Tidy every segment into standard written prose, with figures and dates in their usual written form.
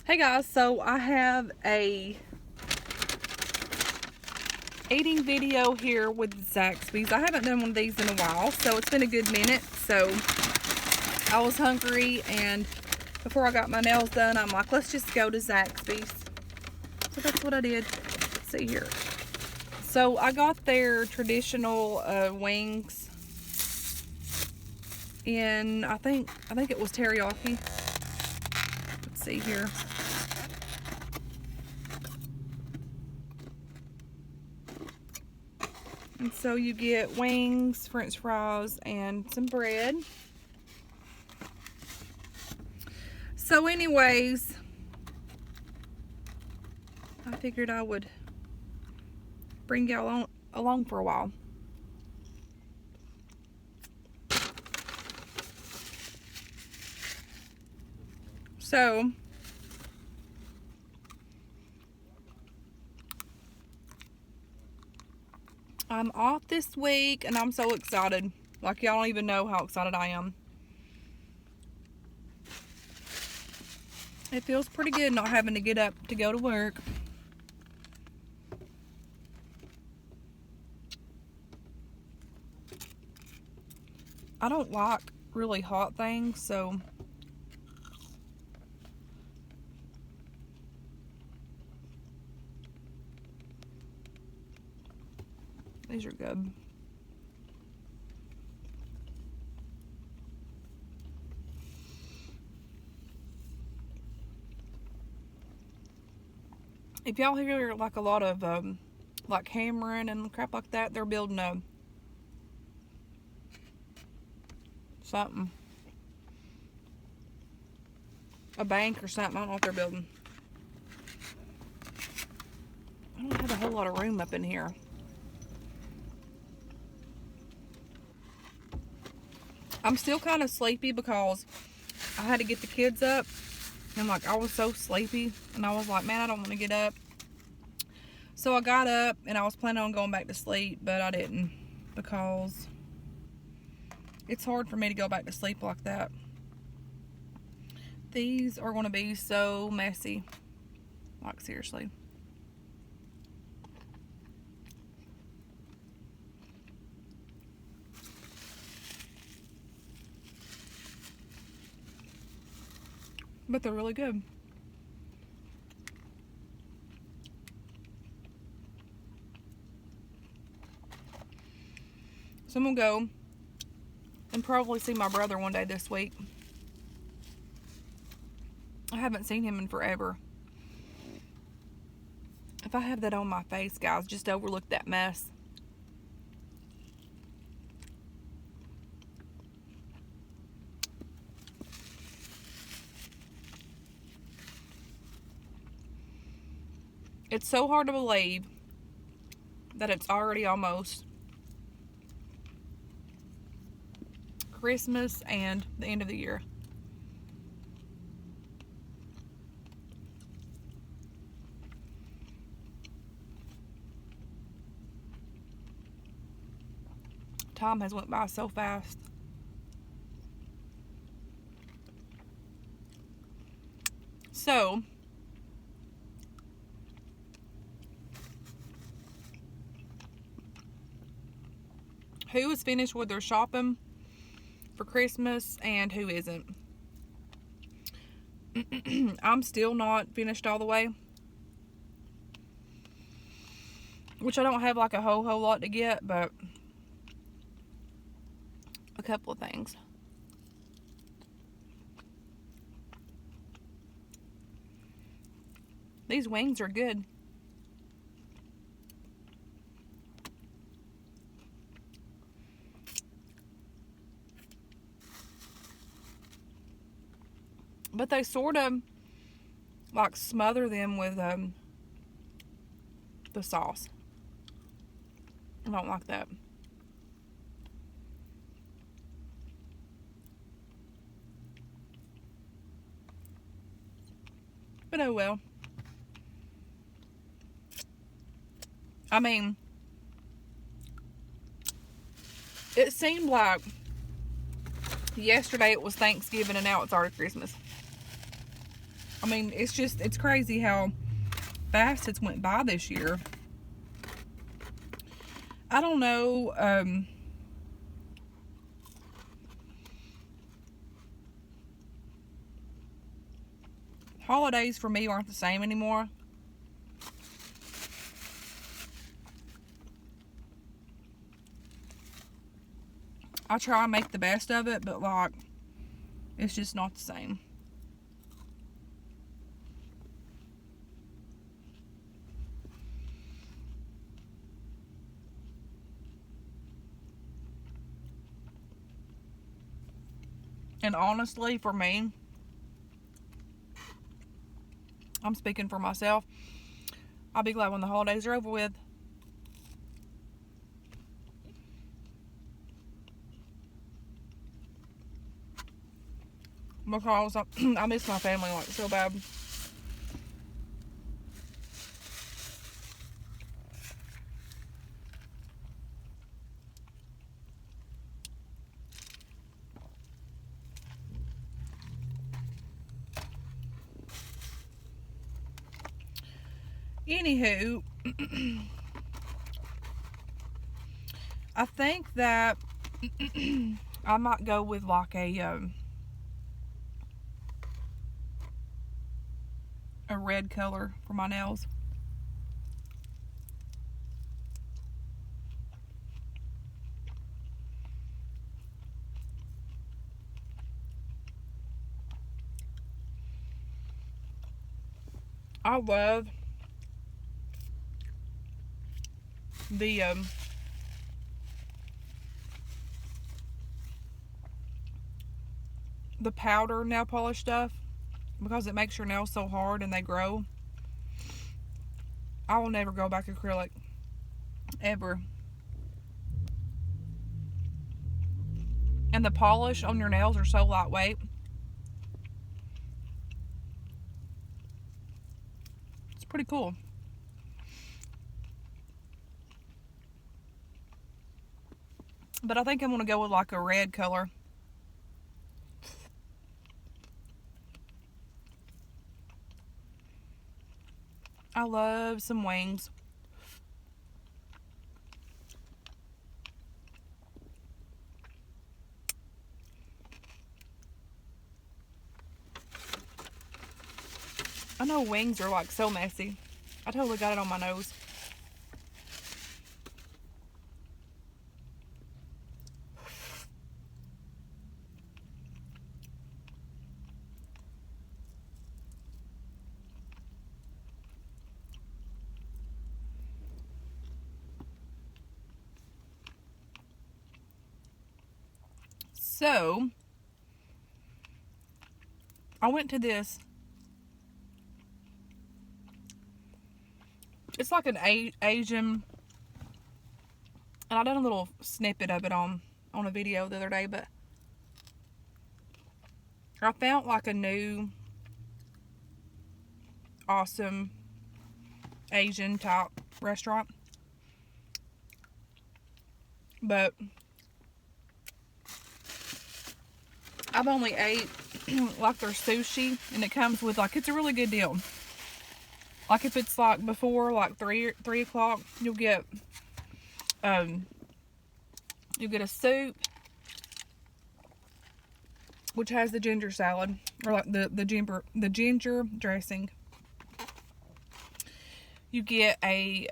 Hey guys, so I have a eating video here with Zaxby's. I haven't done one of these in a while, so it's been a good minute. So I was hungry, and before I got my nails done, I'm like, let's just go to Zaxby's. So that's what I did. Let's see here. So I got their traditional wings in, I think it was teriyaki. Let's see here. And so you get wings, french fries, and some bread. So anyways, I figured I would bring y'all along for a while. So, I'm off this week and I'm so excited. Like, y'all don't even know how excited I am. It feels pretty good not having to get up to go to work. I don't like really hot things, so these are good. If y'all hear like a lot of like hammering and crap like that, they're building a bank or something. I don't know what they're building. I don't have a whole lot of room up in here. I'm still kind of sleepy because I had to get the kids up, and like I was so sleepy, and I was like, man, I don't want to get up. So I got up and I was planning on going back to sleep, but I didn't, because it's hard for me to go back to sleep like that. These are going to be so messy, like seriously. But they're really good. So I'm going to go and probably see my brother one day this week. I haven't seen him in forever. If I have that on my face, guys, just overlook that mess. It's so hard to believe that it's already almost Christmas and the end of the year. Time has went by so fast. So, who is finished with their shopping for Christmas and who isn't? I'm still not finished all the way, which I don't have like a whole lot to get, but a couple of things. These wings are good. But they sort of like smother them with the sauce. I don't like that. But oh well. I mean, it seemed like yesterday it was Thanksgiving and now it's already Christmas. I mean, it's crazy how fast it's went by this year. I don't know. Holidays for me aren't the same anymore. I try and make the best of it, but like, it's just not the same. And honestly, for me, I'm speaking for myself, I'll be glad when the holidays are over with. Because I miss my family like so bad. Anywho, I think that I might go with like a red color for my nails. I love the powder nail polish stuff because it makes your nails so hard and they grow. I will never go back acrylic ever. And the polish on your nails are so lightweight. It's pretty cool. But I think I'm going to go with like a red color. I love some wings. I know wings are like so messy. I totally got it on my nose. So, I went to this. It's like an Asian, and I done a little snippet of it on a video the other day, but I found like a new awesome Asian type restaurant. But I've only ate like their sushi, and it comes with like, it's a really good deal. Like if it's like before like 3 o'clock, you'll get a soup, which has the ginger salad, or like the ginger dressing. You get a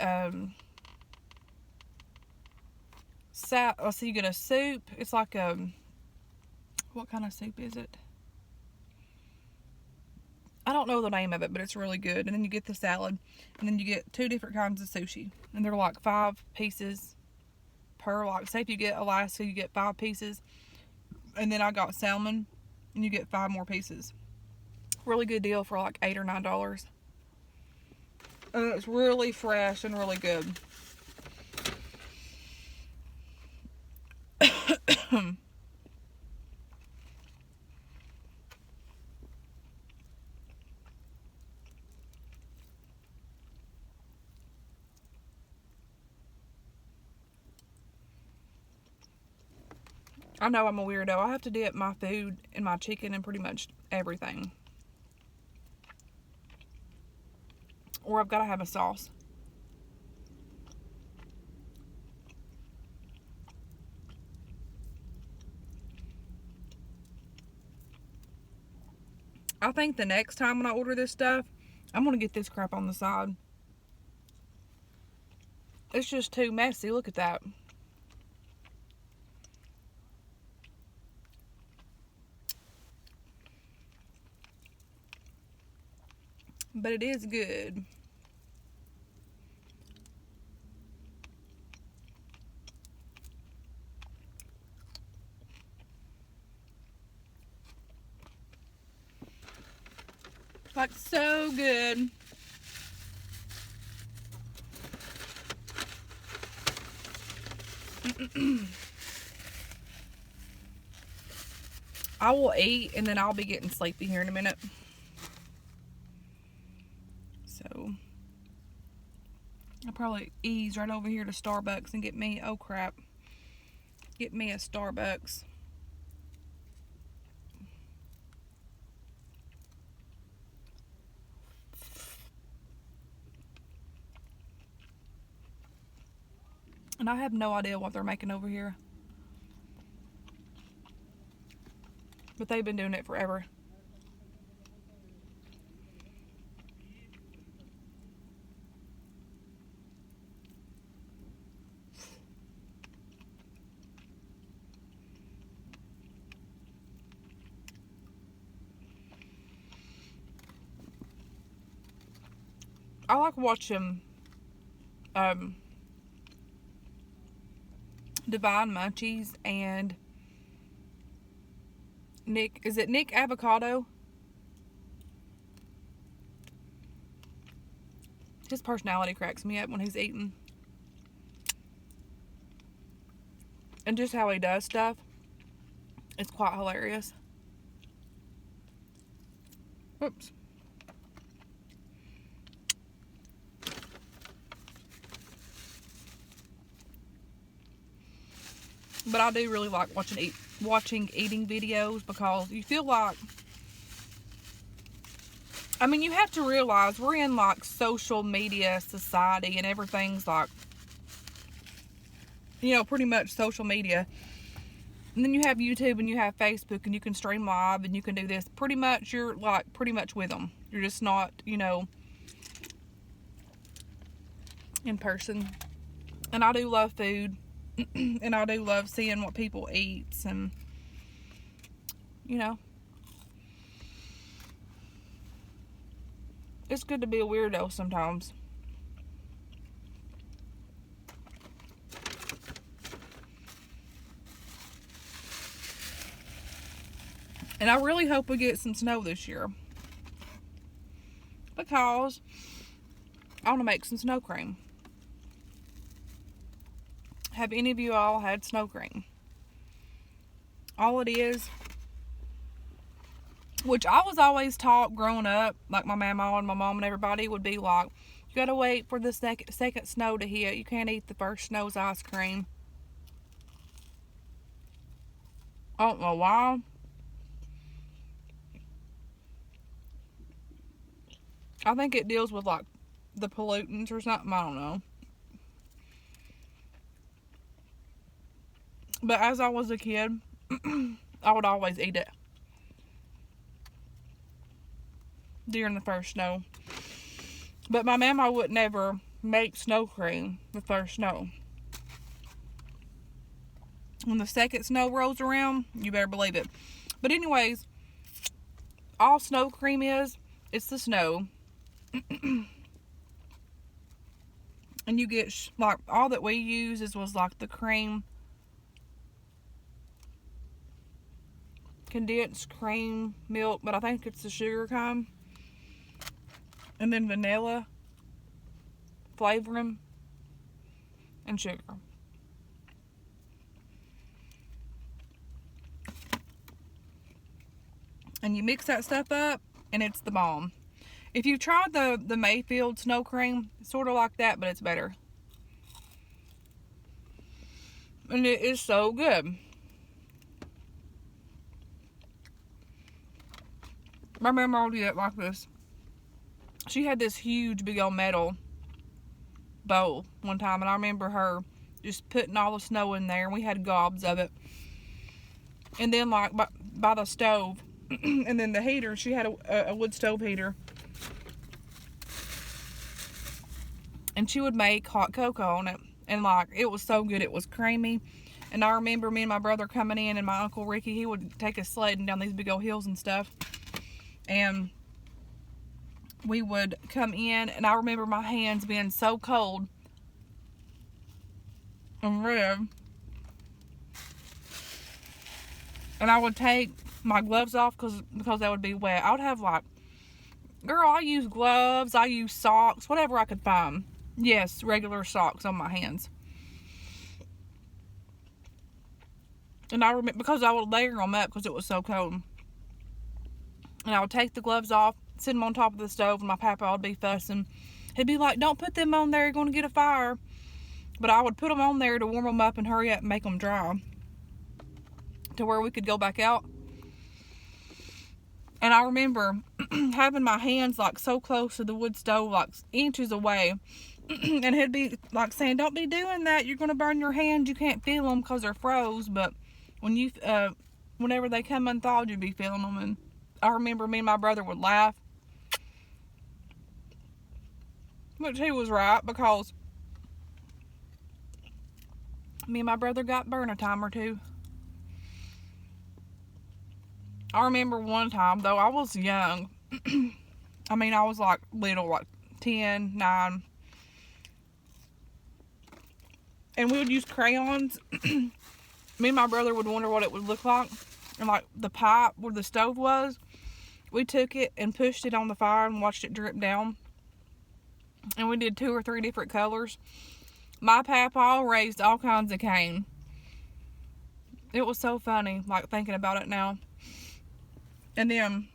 so you get a soup. It's like what kind of soup is it? I don't know the name of it, but it's really good. And then you get the salad, and then you get 2 different kinds of sushi, and they're like 5 pieces per. Like, say if you get Alaska, you get 5 pieces, and then I got salmon, and you get 5 more pieces. Really good deal for like $8 or $9, and it's really fresh and really good. I know I'm a weirdo. I have to dip my food and my chicken and pretty much everything. or I've got to have a sauce. I think the next time when I order this stuff, I'm going to get this crap on the side. It's just too messy. Look at that. But it is good. Like, so good. I will eat and then I'll be getting sleepy here in a minute. So I'll probably ease right over here to Starbucks and get me, oh crap, get me a Starbucks. And I have no idea what they're making over here. But they've been doing it forever. I like watching Divine Munchies and Nick, is it Nick Avocado? His personality cracks me up when he's eating. And just how he does stuff, it's quite hilarious. Oops. But I do really like watching eating videos because you feel like, I mean, you have to realize we're in like social media society and everything's like, you know, pretty much social media. And then you have YouTube and you have Facebook and you can stream live and you can do this. Pretty much, you're like pretty much with them. You're just not, you know, in person. And I do love food. And I do love seeing what people eat, and you know, it's good to be a weirdo sometimes. And I really hope we get some snow this year, because I want to make some snow cream. Have any of you all had snow cream? All it is, which I was always taught growing up, like my mama and my mom and everybody would be like, you gotta wait for the second snow to hit. You can't eat the first snow's ice cream. I don't know why. I think it deals with like the pollutants or something. I don't know. But as I was a kid, I would always eat it during the first snow. But my mama would never make snow cream the first snow. When the second snow rolls around, you better believe it. But anyways, all snow cream is, it's the snow. And you get, like, all that we use was like the cream, condensed cream milk, but I think it's the sugar kind, and then vanilla flavoring and sugar. And you mix that stuff up and it's the bomb. If you tried the Mayfield snow cream, it's sort of like that, but it's better. And it is so good. My grandma would do it like this. she had this huge big old metal bowl one time, and I remember her just putting all the snow in there, and we had gobs of it. And then like by the stove and then the heater, she had a wood stove heater, and she would make hot cocoa on it, and like it was so good. It was creamy. And I remember me and my brother coming in, and my Uncle Ricky, he would take us sledding down these big old hills and stuff, and we would come in, and I remember my hands being so cold and red, and I would take my gloves off because they would be wet. I would have like, girl, I use gloves, I use socks, whatever I could find. Yes, regular socks on my hands. And I remember, because I would layer them up because it was so cold. And I would take the gloves off, sit them on top of the stove, and my papa would be fussing. He'd be like, don't put them on there, you're going to get a fire. But I would put them on there to warm them up and hurry up and make them dry, to where we could go back out. And I remember having my hands like so close to the wood stove, like inches away. And he'd be like saying, don't be doing that, you're going to burn your hands, you can't feel them because they're froze. But when you whenever they come unthawed, you'd be feeling them. And I remember me and my brother would laugh, which he was right, because me and my brother got burned a time or two. I remember one time, though, I was young. I mean, I was like little, like 10, 9. And we would use crayons. Me and my brother would wonder what it would look like. And like the pipe where the stove was, we took it and pushed it on the fire and watched it drip down. And we did 2 or 3 different colors. My papa raised all kinds of cane. It was so funny, like thinking about it now. And then,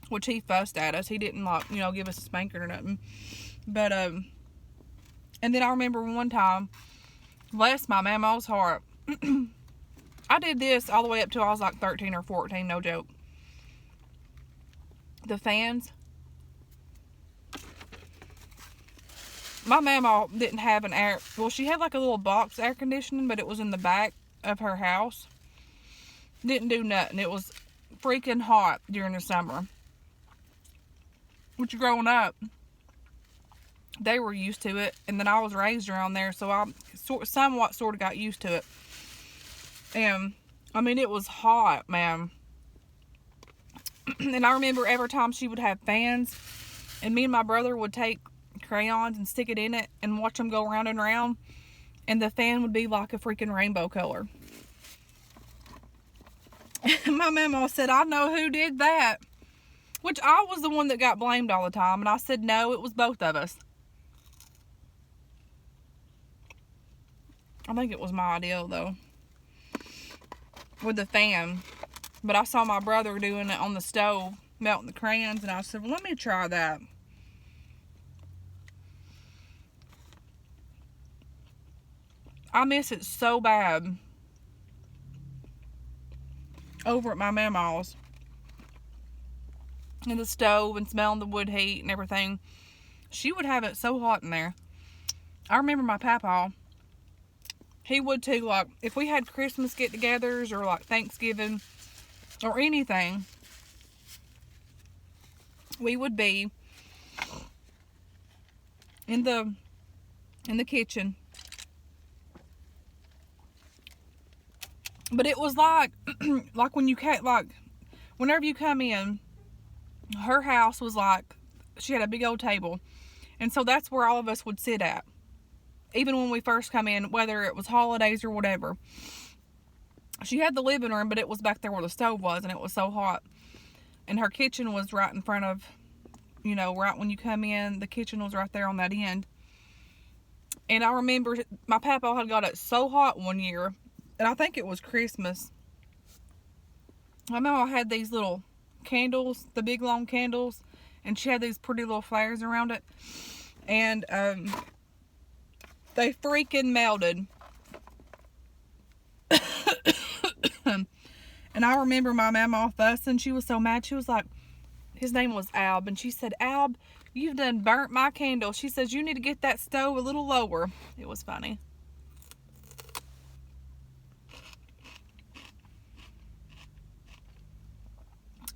which he fussed at us. He didn't like, give us a spanking or nothing. But, and then I remember one time, bless my mama's heart, I did this all the way up till I was like 13 or 14, no joke. The fans. My mama didn't have an air, well, she had like a little box air conditioning, but it was in the back of her house. Didn't do nothing. It was freaking hot during the summer. Which, growing up, they were used to it, and then I was raised around there, so I somewhat sort of got used to it. And I mean, it was hot, man. And I remember every time she would have fans, and me and my brother would take crayons and stick it in it and watch them go round and round, and the fan would be like a freaking rainbow color. My mama said, I know who did that. Which I was the one that got blamed all the time. And I said, no, it was both of us. I think it was my idea, though, with the fan. But I saw my brother doing it on the stove, melting the crayons. And I said, well, let me try that. I miss it so bad. Over at my mama's, in the stove, and smelling the wood heat and everything. She would have it so hot in there. I remember my papa, he would too, like if we had Christmas get-togethers or like Thanksgiving or anything, we would be in the kitchen. But it was like, like when you like, whenever you come in, her house was like, she had a big old table. And so that's where all of us would sit at. Even when we first come in, whether it was holidays or whatever. She had the living room, but it was back there where the stove was, and it was so hot. And her kitchen was right in front of, right when you come in, the kitchen was right there on that end. And I remember my papa had got it so hot one year, and I think it was Christmas. My mama had these little candles, the big long candles, and she had these pretty little flares around it. And they freaking melted. And I remember my mama fussing. She was so mad. She was like, his name was Ab, and she said, Ab, you've done burnt my candle. She says, you need to get that stove a little lower. It was funny.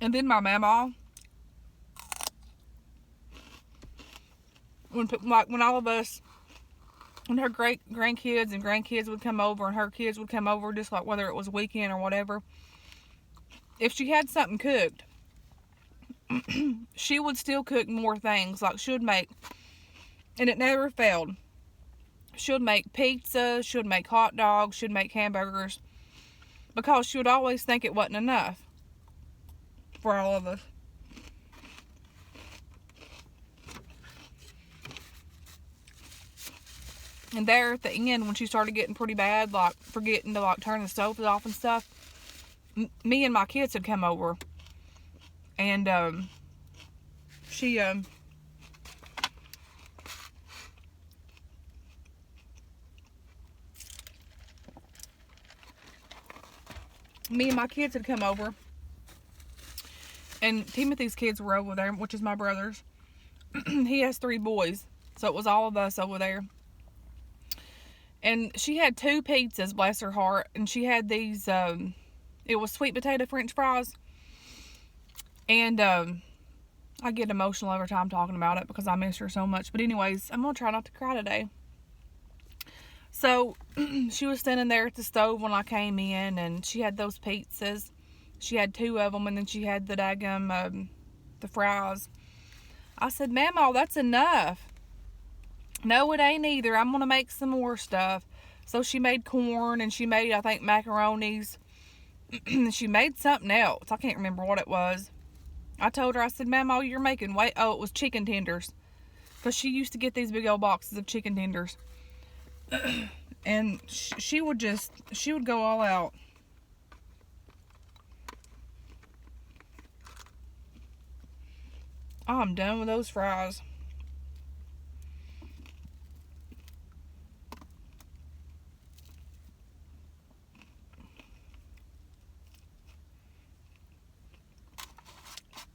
And then my mama, when all of us, when her grandkids and grandkids would come over and her kids would come over, just like whether it was weekend or whatever, if she had something cooked, she would still cook more things. Like she would make, and it never failed, she would make pizza, she would make hot dogs, she would make hamburgers, because she would always think it wasn't enough for all of us. And there at the end, when she started getting pretty bad, like forgetting to like turn the stove off and stuff, me and my kids had come over, and me and my kids had come over, and Timothy's kids were over there, which is my brother's. He has 3 boys, so it was all of us over there. And she had 2 pizzas, bless her heart, and she had these, it was sweet potato french fries. And I get emotional every time talking about it because I miss her so much. But anyways, I'm going to try not to cry today. So, she was standing there at the stove when I came in, and she had those pizzas. She had 2 of them, and then she had the daggum, the fries. I said, Mama, that's enough. No, it ain't either. I'm going to make some more stuff. So she made corn, and she made, I think, macaronis. She made something else. I can't remember what it was. I told her, I said, Mama, you're making oh, it was chicken tenders. Because she used to get these big old boxes of chicken tenders. And she would go all out. I'm done with those fries.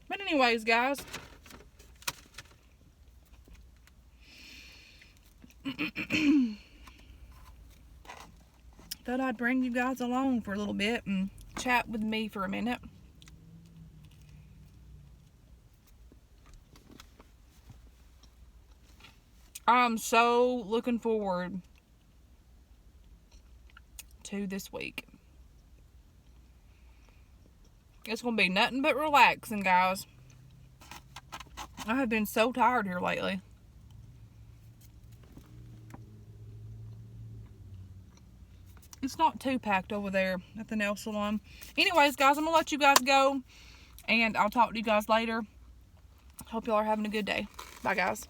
But anyways, guys, thought I'd bring you guys along for a little bit and chat with me for a minute. I'm so looking forward to this week. It's going to be nothing but relaxing, guys. I have been so tired here lately. It's not too packed over there at the nail salon. Anyways, guys, I'm going to let you guys go. And I'll talk to you guys later. Hope y'all are having a good day. Bye, guys.